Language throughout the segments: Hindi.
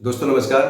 दोस्तों नमस्कार।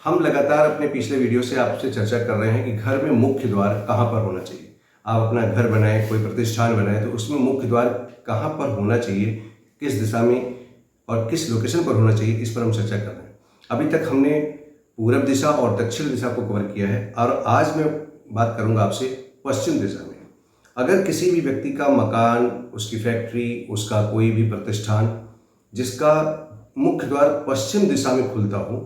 हम लगातार अपने पिछले वीडियो से आपसे चर्चा कर रहे हैं कि घर में मुख्य द्वार कहाँ पर होना चाहिए। आप अपना घर बनाएं, कोई प्रतिष्ठान बनाएं तो उसमें मुख्य द्वार कहाँ पर होना चाहिए, किस दिशा में और किस लोकेशन पर होना चाहिए, इस पर हम चर्चा कर रहे हैं। अभी तक हमने पूरब दिशा और दक्षिण दिशा को कवर किया है और आज मैं बात करूँगा आपसे पश्चिम दिशा में। अगर किसी भी व्यक्ति का मकान, उसकी फैक्ट्री, उसका कोई भी प्रतिष्ठान जिसका मुख्य द्वार पश्चिम दिशा में खुलता हो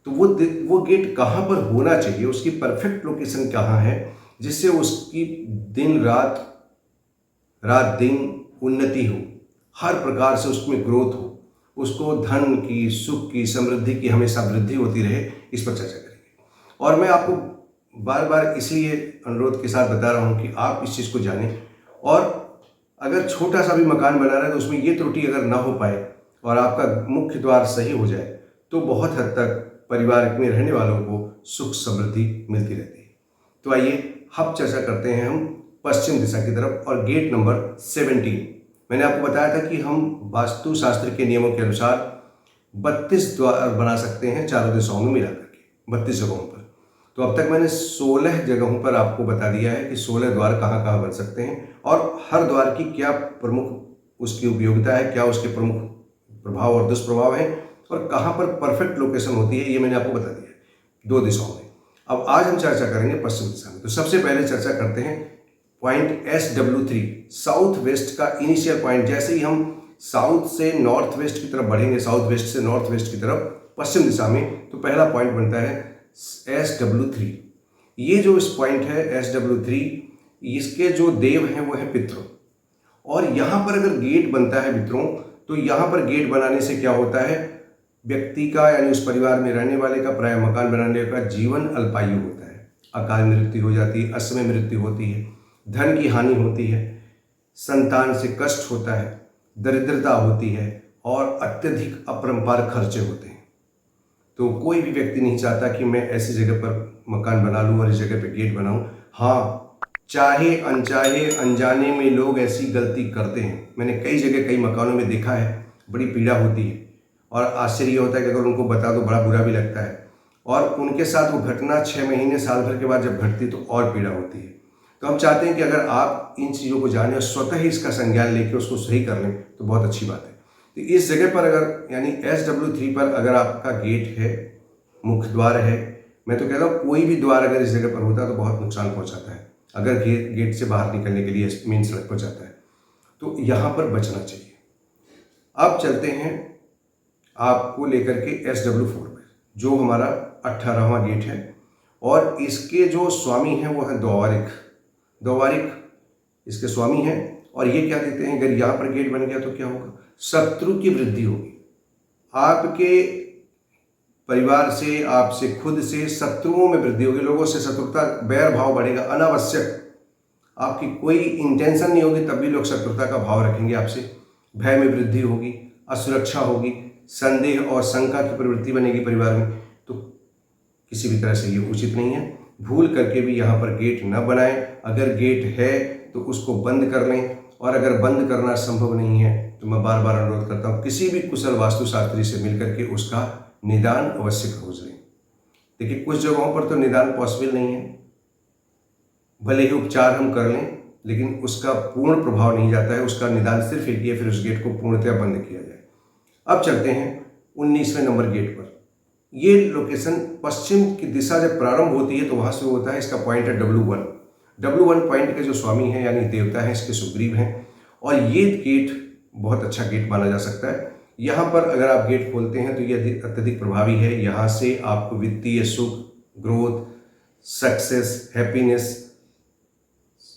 तो वो गेट कहाँ पर होना चाहिए, उसकी परफेक्ट लोकेशन कहाँ है, जिससे उसकी दिन रात रात दिन उन्नति हो, हर प्रकार से उसमें ग्रोथ हो, उसको धन की, सुख की, समृद्धि की हमेशा वृद्धि होती रहे। इस पर चर्चा करेंगे और मैं आपको बार बार इसलिए अनुरोध के साथ बता रहा हूँ कि आप इस चीज़ को जानें। और अगर छोटा सा भी मकान बना रहे हैं तो उसमें ये त्रुटि अगर ना हो पाए और आपका मुख्य द्वार सही हो जाए तो बहुत हद तक परिवार में रहने वालों को सुख समृद्धि मिलती रहती है। तो आइए अब चर्चा करते हैं हम पश्चिम दिशा की तरफ और गेट नंबर 17। मैंने आपको बताया था कि हम वास्तु शास्त्र के नियमों के अनुसार 32 द्वार बना सकते हैं चारों दिशाओं में मिला करके 32 जगहों पर। तो अब तक मैंने 16 जगहों पर आपको बता दिया है कि 16 द्वार कहाँ कहाँ बन सकते हैं और हर द्वार की क्या प्रमुख उसकी उपयोगिता है, क्या उसके प्रमुख प्रभाव और दुष्प्रभाव हैं और कहाँ पर परफेक्ट लोकेशन होती है, ये मैंने आपको बता दिया है 2 दिशाओं में। अब आज हम चर्चा करेंगे पश्चिम दिशा में। तो सबसे पहले चर्चा करते हैं पॉइंट SW3, साउथ वेस्ट का इनिशियल पॉइंट। जैसे ही हम साउथ से नॉर्थ वेस्ट की तरफ बढ़ेंगे, साउथ वेस्ट से नॉर्थ वेस्ट की तरफ पश्चिम दिशा में, तो पहला पॉइंट बनता है SW3। ये जो इस पॉइंट है SW3, इसके जो देव हैं वो है पितृ। और यहाँ पर अगर गेट बनता है मित्रों, तो यहाँ पर गेट बनाने से क्या होता है, व्यक्ति का यानी उस परिवार में रहने वाले का, प्राय मकान बनाने का जीवन अल्पायु होता है। अकाल मृत्यु हो जाती है, असमय मृत्यु होती है, धन की हानि होती है, संतान से कष्ट होता है, दरिद्रता होती है और अत्यधिक अपरंपार खर्चे होते हैं। तो कोई भी व्यक्ति नहीं चाहता कि मैं ऐसी जगह पर मकान बना लूँ और इस जगह पर गेट बनाऊँ। हाँ, चाहे अनचाहे अनजाने में लोग ऐसी गलती करते हैं। मैंने कई जगह कई मकानों में देखा है, बड़ी पीड़ा होती है और आश्चर्य होता है कि अगर उनको बता दो बड़ा बुरा भी लगता है। और उनके साथ वो घटना 6 महीने साल भर के बाद जब घटती तो और पीड़ा होती है। तो हम चाहते हैं कि अगर आप इन चीज़ों को जानें और स्वतः ही इसका संज्ञान लेकर उसको सही कर लें तो बहुत अच्छी बात है। तो इस जगह पर अगर यानी SW3 पर अगर आपका गेट है, मुख्य द्वार है, मैं तो कहता हूँ कोई भी द्वार अगर इस जगह पर होता है तो बहुत नुकसान पहुँचाता है। अगर गेट से बाहर निकलने के लिए मेन सड़क पर जाता है तो यहाँ पर बचना चाहिए। अब चलते हैं आपको लेकर के SW4 पर, जो हमारा 18वां गेट है और इसके जो स्वामी हैं वो है द्वारिक इसके स्वामी हैं। और ये क्या देते हैं, अगर यहाँ पर गेट बन गया तो क्या होगा, शत्रु की वृद्धि होगी। आपके परिवार से, आपसे खुद से शत्रुओं में वृद्धि होगी, लोगों से शत्रुता, बैर भाव बढ़ेगा अनावश्यक। आपकी कोई इंटेंशन नहीं होगी तब भी लोग शत्रुता का भाव रखेंगे आपसे। भय में वृद्धि होगी, असुरक्षा होगी, संदेह और शंका की प्रवृत्ति बनेगी परिवार में। तो किसी भी तरह से ये उचित नहीं है। भूल करके भी यहाँ पर गेट न बनाएं। अगर गेट है तो उसको बंद कर लें और अगर बंद करना संभव नहीं है तो मैं बार बार अनुरोध करता हूँ किसी भी कुशल वास्तुशास्त्री से मिल करके उसका निदान अवश्य खोज लें। देखिए कुछ जगहों पर तो निदान पॉसिबल नहीं है, भले ही उपचार हम कर लें लेकिन उसका पूर्ण प्रभाव नहीं जाता है, उसका निदान सिर्फ एक ही है, फिर उस गेट को पूर्णतः बंद किया जाए। अब चलते हैं 19वें नंबर गेट पर। ये लोकेशन पश्चिम की दिशा जब प्रारंभ होती है तो वहाँ से होता है, इसका पॉइंट है W1 पॉइंट के जो स्वामी हैं यानी देवता हैं इसके सुग्रीव हैं और ये गेट बहुत अच्छा गेट माना जा सकता है। यहाँ पर अगर आप गेट खोलते हैं तो ये अत्यधिक प्रभावी है। यहाँ से आपको वित्तीय सुख, ग्रोथ, सक्सेस, हैप्पीनेस,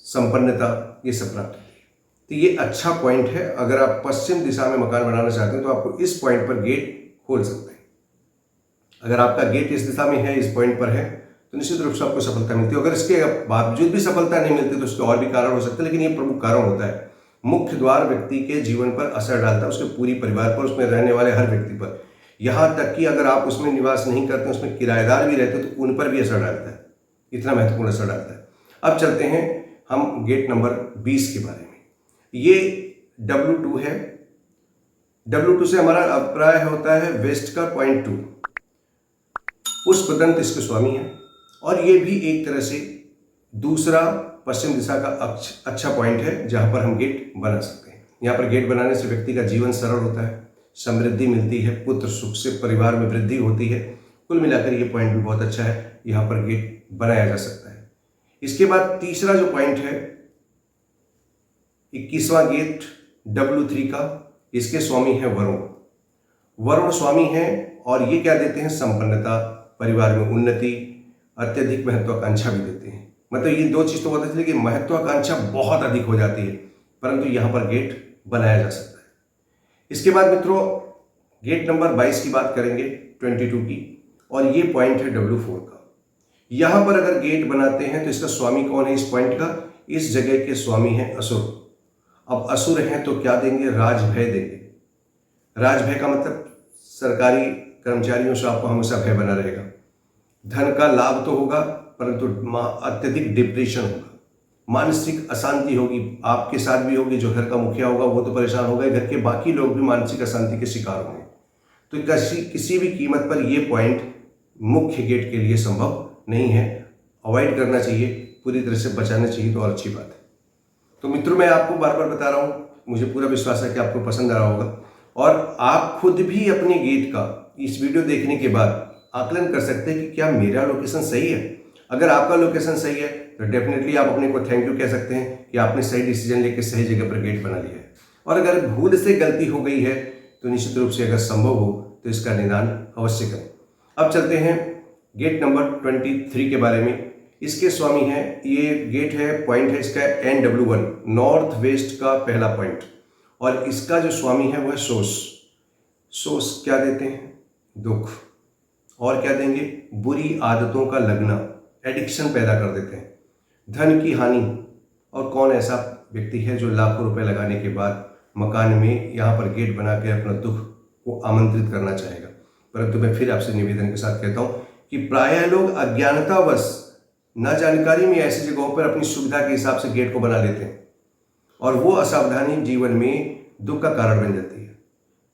संपन्नता, ये सब प्राप्त होती है। तो ये अच्छा पॉइंट है। अगर आप पश्चिम दिशा में मकान बनाना चाहते हैं तो आपको इस पॉइंट पर गेट खोल सकते हैं। अगर आपका गेट इस दिशा में है, इस पॉइंट पर है, तो निश्चित रूप से आपको सफलता मिलती है। अगर इसके बावजूद भी सफलता नहीं मिलती तो उसके और भी कारण हो सकते हैं, लेकिन ये प्रमुख कारण होता है। मुख्य द्वार व्यक्ति के जीवन पर असर डालता है, उसके पूरी परिवार पर, उसमें रहने वाले हर व्यक्ति पर। यहाँ तक कि अगर आप उसमें निवास नहीं करते, उसमें किराएदार भी रहते तो उन पर भी असर डालता है, इतना महत्वपूर्ण असर डालता है। अब चलते हैं हम गेट नंबर 20 के बारे में। ये W2 है। W2 से हमारा अभिप्राय होता है वेस्ट का पॉइंट 2। पुष्पदंत इसके स्वामी हैं और ये भी एक तरह से दूसरा पश्चिम दिशा का अच्छा पॉइंट है जहाँ पर हम गेट बना सकते हैं। यहाँ पर गेट बनाने से व्यक्ति का जीवन सरल होता है, समृद्धि मिलती है, पुत्र सुख से परिवार में वृद्धि होती है। कुल मिलाकर ये पॉइंट भी बहुत अच्छा है, यहाँ पर गेट बनाया जा सकता है। इसके बाद तीसरा जो पॉइंट है 21वां गेट W3 का, इसके स्वामी है वरुण। वरुण स्वामी हैं और ये क्या देते हैं? संपन्नता, परिवार में उन्नति, अत्यधिक महत्वाकांक्षा भी देते हैं। मतलब ये दो चीज तो पता चली कि महत्वाकांक्षा बहुत अधिक हो जाती है, परंतु यहां पर गेट बनाया जा सकता है। इसके बाद मित्रों गेट नंबर 22 की बात करेंगे, 22 की, और ये पॉइंट है W4 का। यहां पर अगर गेट बनाते हैं तो इसका स्वामी कौन है? इस पॉइंट का, इस जगह के स्वामी हैं असुर। अब असुर हैं तो क्या देंगे? राजभय देंगे। राजभय का मतलब सरकारी कर्मचारियों से आपको हमेशा भय बना रहेगा। धन का लाभ तो होगा, परंतु अत्यधिक डिप्रेशन होगा, मानसिक अशांति होगी, आपके साथ भी होगी। जो घर का मुखिया होगा वो तो परेशान होगा, घर के बाकी लोग भी मानसिक अशांति के शिकार होंगे। तो किसी भी कीमत पर यह पॉइंट मुख्य गेट के लिए संभव नहीं है, अवॉइड करना चाहिए, पूरी तरह से बचाना चाहिए तो और अच्छी बात है। तो मित्रों मैं आपको बार बार बता रहा हूँ, मुझे पूरा विश्वास है कि आपको पसंद आ रहा होगा और आप खुद भी अपने गेट का इस वीडियो देखने के बाद आकलन कर सकते हैं कि क्या मेरा लोकेशन सही है। अगर आपका लोकेशन सही है तो डेफिनेटली आप अपने को थैंक यू कह सकते हैं कि आपने सही डिसीजन लेकर सही जगह पर गेट बना लिया है। और अगर भूल से गलती हो गई है तो निश्चित रूप से अगर संभव हो तो इसका निदान अवश्य करें। अब चलते हैं गेट नंबर 23 के बारे में। इसके स्वामी हैं, ये गेट है, पॉइंट है इसका NW1, नॉर्थ वेस्ट का पहला पॉइंट, और इसका जो स्वामी है वो है सोर्स। सोर्स क्या देते हैं? दुख। और क्या देंगे? बुरी आदतों का लगना, एडिक्शन पैदा कर देते हैं, धन की हानि। और कौन ऐसा व्यक्ति है जो लाखों रुपए लगाने के बाद मकान में यहाँ पर गेट बना के अपना दुख को आमंत्रित करना चाहेगा? परंतु मैं फिर आपसे निवेदन के साथ कहता हूँ कि प्रायः लोग अज्ञानतावश, न जानकारी में ऐसी जगहों पर अपनी सुविधा के हिसाब से गेट को बना लेते हैं और वो असावधानी जीवन में दुख का कारण बन जाती है।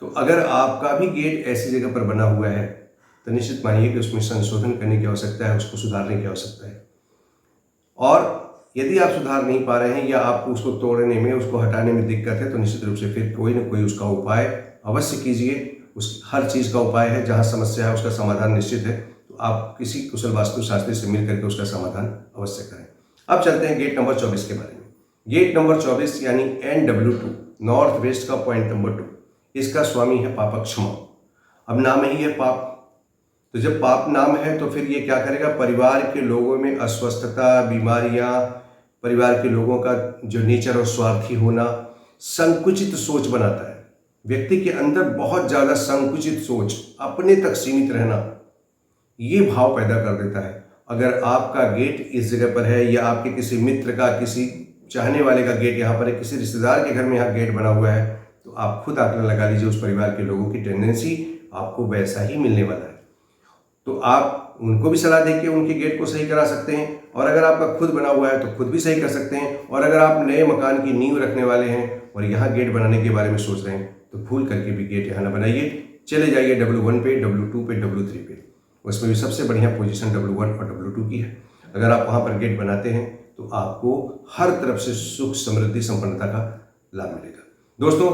तो अगर आपका भी गेट ऐसी जगह पर बना हुआ है तो निश्चित मानिए कि उसमें संशोधन करने की आवश्यकता है, उसको सुधारने की आवश्यकता है। और यदि आप सुधार नहीं पा रहे हैं या आपको उसको तोड़ने में, उसको हटाने में दिक्कत है तो निश्चित रूप से फिर कोई ना कोई उसका उपाय अवश्य कीजिए। उस हर चीज़ का उपाय है, जहाँ समस्या है उसका समाधान निश्चित है। तो आप किसी कुशल वास्तुशास्त्री से मिल करके उसका समाधान अवश्य करें। अब चलते हैं गेट नंबर 24 के बारे में। गेट नंबर 24 यानी NW2, नॉर्थ वेस्ट का पॉइंट नंबर 2, इसका स्वामी है पापक्षमा। अब नाम ही है पाप, तो जब पाप नाम है तो फिर ये क्या करेगा? परिवार के लोगों में अस्वस्थता, बीमारियां, परिवार के लोगों का जो नेचर और स्वार्थी होना, संकुचित सोच बनाता है। व्यक्ति के अंदर बहुत ज़्यादा संकुचित सोच, अपने तक सीमित रहना, ये भाव पैदा कर देता है। अगर आपका गेट इस जगह पर है या आपके किसी मित्र का, किसी चाहने वाले का गेट यहाँ पर है, किसी रिश्तेदार के घर में यहाँ गेट बना हुआ है, तो आप खुद आकलन लगा लीजिए उस परिवार के लोगों की टेंडेंसी आपको वैसा ही मिलने वाला है। तो आप उनको भी सलाह देके उनके गेट को सही करा सकते हैं, और अगर आपका खुद बना हुआ है तो खुद भी सही कर सकते हैं। और अगर आप नए मकान की नींव रखने वाले हैं और यहाँ गेट बनाने के बारे में सोच रहे हैं तो भूल करके भी गेट यहाँ ना बनाइए, चले जाइए W1 पे, W2 पे, W3 पे। उसमें भी सबसे बढ़िया पोजीशन W1 और W2 की है। अगर आप वहाँ पर गेट बनाते हैं तो आपको हर तरफ से सुख, समृद्धि, संपन्नता का लाभ मिलेगा। दोस्तों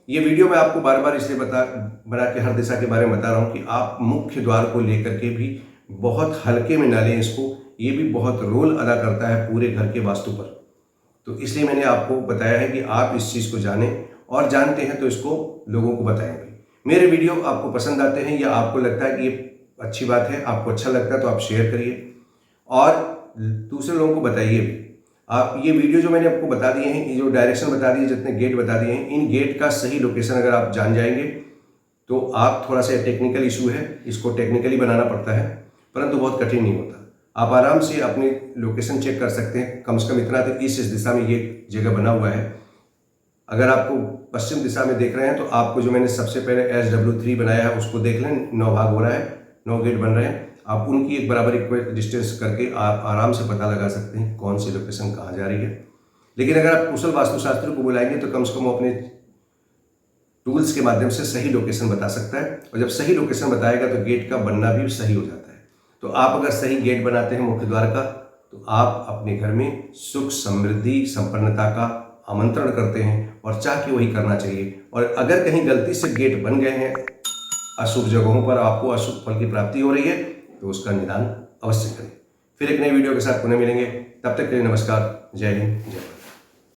ये वीडियो मैं आपको बार बार इसलिए बना के हर दिशा के बारे में बता रहा हूँ कि आप मुख्य द्वार को लेकर के भी बहुत हल्के में ना लें इसको। ये भी बहुत रोल अदा करता है पूरे घर के वास्तु पर। तो इसलिए मैंने आपको बताया है कि आप इस चीज़ को जानें, और जानते हैं तो इसको लोगों को बताएं भी। मेरे वीडियो आपको पसंद आते हैं या आपको लगता है कि ये अच्छी बात है, आपको अच्छा लगता है तो आप शेयर करिए और दूसरे लोगों को बताइए भी। आप ये वीडियो जो मैंने आपको बता दिए हैं, ये जो डायरेक्शन बता दिए, जितने गेट बता दिए हैं, इन गेट का सही लोकेशन अगर आप जान जाएंगे तो आप, थोड़ा सा टेक्निकल इशू है, इसको टेक्निकली बनाना पड़ता है, परंतु बहुत कठिन नहीं होता। आप आराम से अपनी लोकेशन चेक कर सकते हैं। कम से कम इतना तो इस दिशा में ये जगह बना हुआ है। अगर आपको पश्चिम दिशा में देख रहे हैं तो आपको जो मैंने सबसे पहले SW3 बनाया है उसको देख लें, 9 भाग हो रहा है, 9 गेट बन रहे हैं। आप उनकी एक बराबर इक्वल डिस्टेंस करके आप आराम से पता लगा सकते हैं कौन सी लोकेशन कहाँ जा रही है। लेकिन अगर आप कुशल वास्तुशास्त्री को बुलाएंगे तो कम से कम वो अपने टूल्स के माध्यम से सही लोकेशन बता सकता है, और जब सही लोकेशन बताएगा तो गेट का बनना भी सही हो जाता है। तो आप अगर सही गेट बनाते हैं मुख्य द्वार का, तो आप अपने घर में सुख, समृद्धि, संपन्नता का आमंत्रण करते हैं और चाह के वही करना चाहिए। और अगर कहीं गलती से गेट बन गए हैं अशुभ जगहों पर, आपको अशुभ फल की प्राप्ति हो रही है, तो उसका निदान अवश्य करें। फिर एक नई वीडियो के साथ पुनः मिलेंगे, तब तक के लिए नमस्कार, जय हिंद, जय भारत।